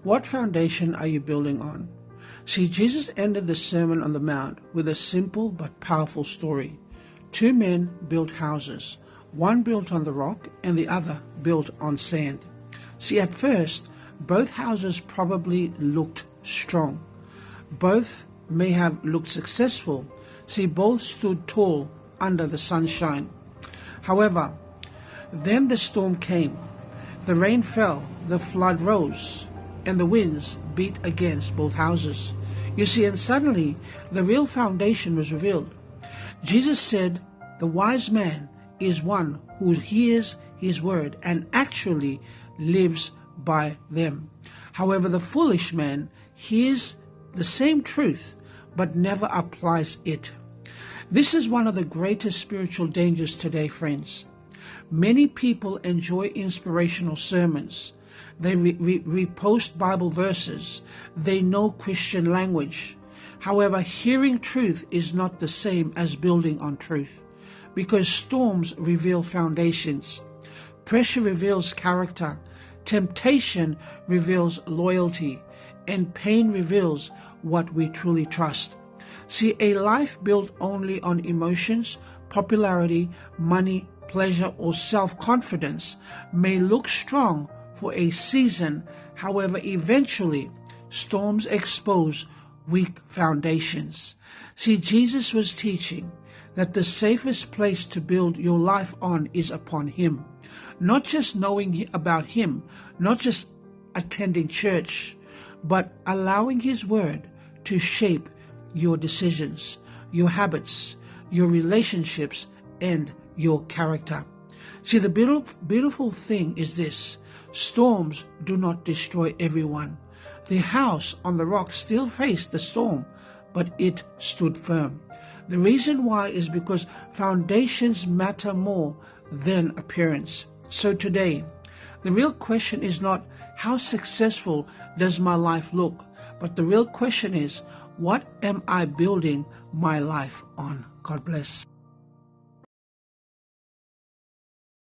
What foundation are you building on? See, Jesus ended the Sermon on the Mount with a simple but powerful story. Two men built houses, one built on the rock and the other built on sand. See, at first, both houses probably looked strong. Both may have looked successful. See, both stood tall under the sunshine. However, then the storm came. The rain fell, the flood rose, and the winds beat against both houses. You see, and suddenly the real foundation was revealed. Jesus said, the wise man is one who hears his word and actually lives by them. However, the foolish man hears the same truth but never applies it. This is one of the greatest spiritual dangers today, friends. Many people enjoy inspirational sermons. They repost Bible verses. They know Christian language. However, hearing truth is not the same as building on truth, because storms reveal foundations. Pressure reveals character. Temptation reveals loyalty. And pain reveals what we truly trust. See, a life built only on emotions, popularity, money, pleasure, or self-confidence may look strong for a season. However, eventually, storms expose weak foundations. See, Jesus was teaching that the safest place to build your life on is upon Him. Not just knowing about Him, not just attending church, but allowing His Word to shape your decisions, your habits, your relationships, and your character. See, the beautiful thing is this: storms do not destroy everyone. The house on the rock still faced the storm, but it stood firm. The reason why is because foundations matter more than appearance. So today, the real question is not how successful does my life look, but the real question is, what am I building my life on? God bless.